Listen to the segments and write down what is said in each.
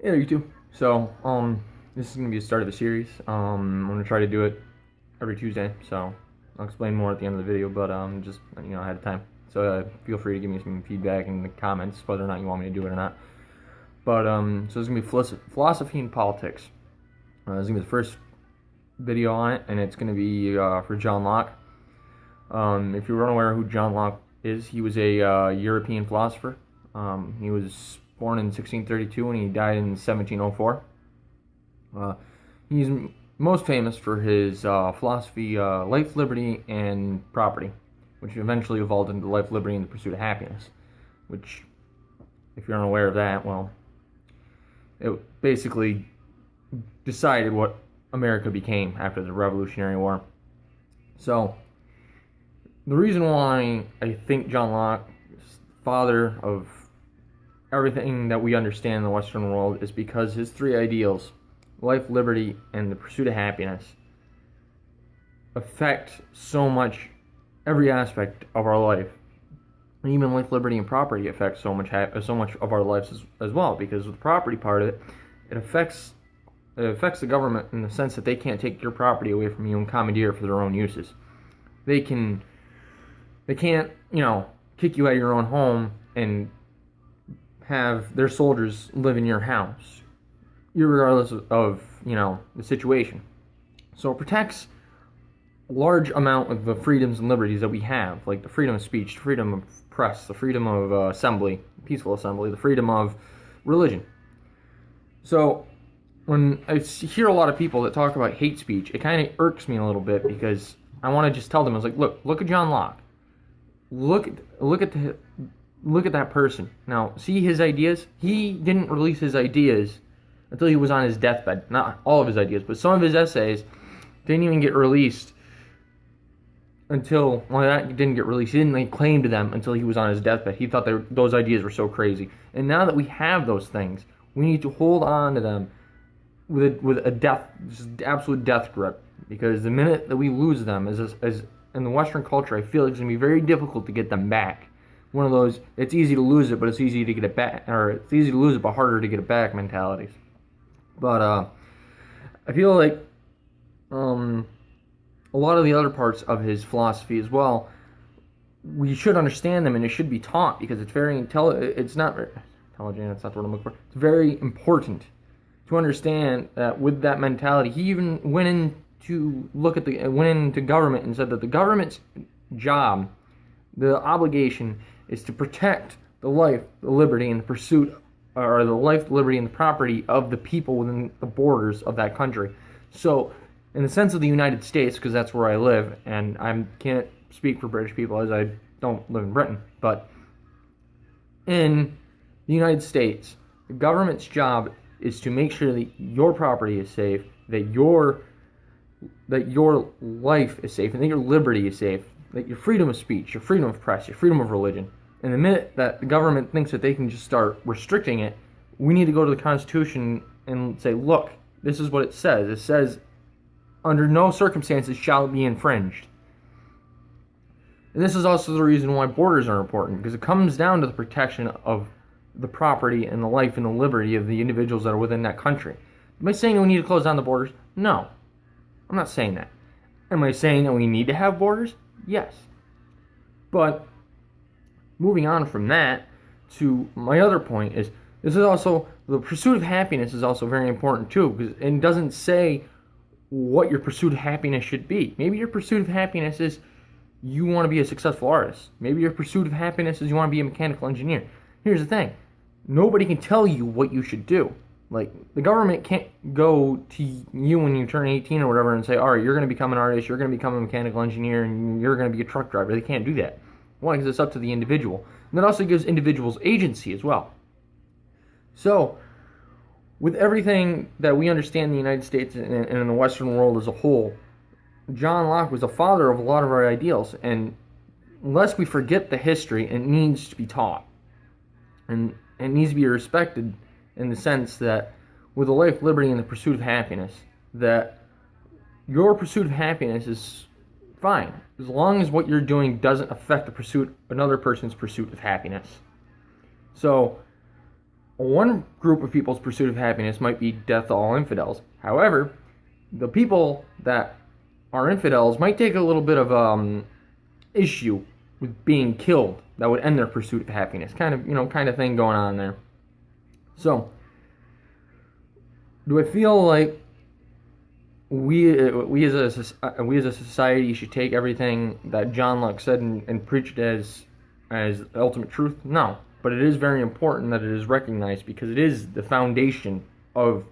Hey there, YouTube. So, this is gonna be the start of a series. I'm gonna try to do it every Tuesday. So, I'll explain more at the end of the video. But just ahead of time. So, feel free to give me some feedback in the comments whether or not you want me to do it or not. But so this is gonna be philosophy and politics. This is gonna be the first video on it, and it's gonna be for John Locke. If you're unaware who John Locke is, he was a European philosopher. He was born in 1632 and he died in 1704. He's most famous for his philosophy, life, liberty, and property, which eventually evolved into life, liberty, and the pursuit of happiness. Which, if you're unaware of that, well, it basically decided what America became after the Revolutionary War. So, the reason why I think John Locke is the father of everything that we understand in the Western world is because his three ideals, life, liberty, and the pursuit of happiness, affect so much every aspect of our life. And even life, liberty, and property affect so much of our lives as well, because with the property part of it, it affects the government in the sense that they can't take your property away from you and commandeer it for their own uses. They can't, kick you out of your own home and have their soldiers live in your house, irregardless of the situation. So it protects a large amount of the freedoms and liberties that we have, like the freedom of speech, the freedom of press, the freedom of assembly, peaceful assembly, the freedom of religion. So when I hear a lot of people that talk about hate speech, it kind of irks me a little bit, because I want to just tell them, I was like, look at John Locke. Look at that person. Now, see his ideas? He didn't release his ideas until he was on his deathbed. Not all of his ideas, but some of his essays didn't even get released until, well, that didn't get released. He didn't claim to them until he was on his deathbed. He thought those ideas were so crazy. And now that we have those things, we need to hold on to them with just absolute death grip. Because the minute that we lose them, as in the Western culture, I feel it's going to be very difficult to get them back. One of those, it's easy to lose it, but it's easy to get it back, or it's easy to lose it, but harder to get it back mentalities. But I feel like a lot of the other parts of his philosophy as well, we should understand them, and it should be taught, because it's very it's not very intelligent, that's not the word I'm looking for. It's very important to understand that with that mentality, he even went into government and said that the government's job, the obligation, is to protect the life, the liberty, and the pursuit, or the life, liberty, and the property of the people within the borders of that country. So, in the sense of the United States, because that's where I live, and I can't speak for British people as I don't live in Britain, but in the United States, the government's job is to make sure that your property is safe, that your life is safe, and that your liberty is safe, that your freedom of speech, your freedom of press, your freedom of religion. And the minute that the government thinks that they can just start restricting it, we need to go to the Constitution and say, look, this is what it says. It says, under no circumstances shall it be infringed. And this is also the reason why borders are important, because it comes down to the protection of the property and the life and the liberty of the individuals that are within that country. Am I saying we need to close down the borders? No. I'm not saying that. Am I saying that we need to have borders? Yes. But moving on from that to my other point is, this is also, the pursuit of happiness is also very important too, because it doesn't say what your pursuit of happiness should be. Maybe your pursuit of happiness is you want to be a successful artist. Maybe your pursuit of happiness is you want to be a mechanical engineer. Here's the thing. Nobody can tell you what you should do. Like, the government can't go to you when you turn 18 or whatever and say, all right, you're going to become an artist, you're going to become a mechanical engineer, and you're going to be a truck driver. They can't do that. Why? Because it's up to the individual. And that also gives individuals agency as well. So, with everything that we understand in the United States and in the Western world as a whole, John Locke was the father of a lot of our ideals. And unless we forget the history, it needs to be taught. And it needs to be respected, in the sense that with a life, liberty, and the pursuit of happiness, that your pursuit of happiness is fine, as long as what you're doing doesn't affect another person's pursuit of happiness. So, one group of people's pursuit of happiness might be death to all infidels. However, the people that are infidels might take a little bit of issue with being killed. That would end their pursuit of happiness. Kind of thing going on there. So, do I feel like we as a society should take everything that John Locke said and preached as ultimate truth? No, but it is very important that it is recognized, because it is the foundation of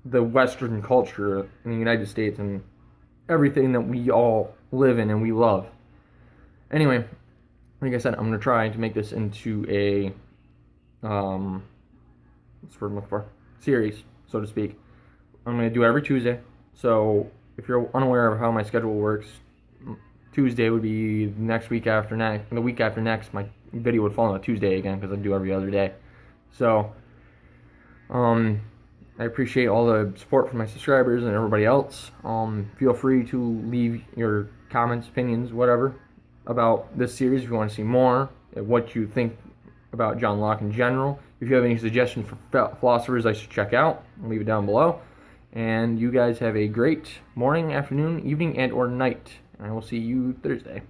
the Western culture in the United States and everything that we all live in and we love. Anyway, like I said, I'm going to try to make this into a what's the word I'm looking for? Series, so to speak. I'm going to do it every Tuesday. So if you're unaware of how my schedule works, Tuesday would be next week after next. The week after next, my video would fall on a Tuesday again, because I do every other day. So, I appreciate all the support from my subscribers and everybody else. Feel free to leave your comments, opinions, whatever, about this series if you want to see more, what you think about John Locke in general. If you have any suggestions for philosophers I should check out, leave it down below. And you guys have a great morning, afternoon, evening, and or night. And I will see you Thursday.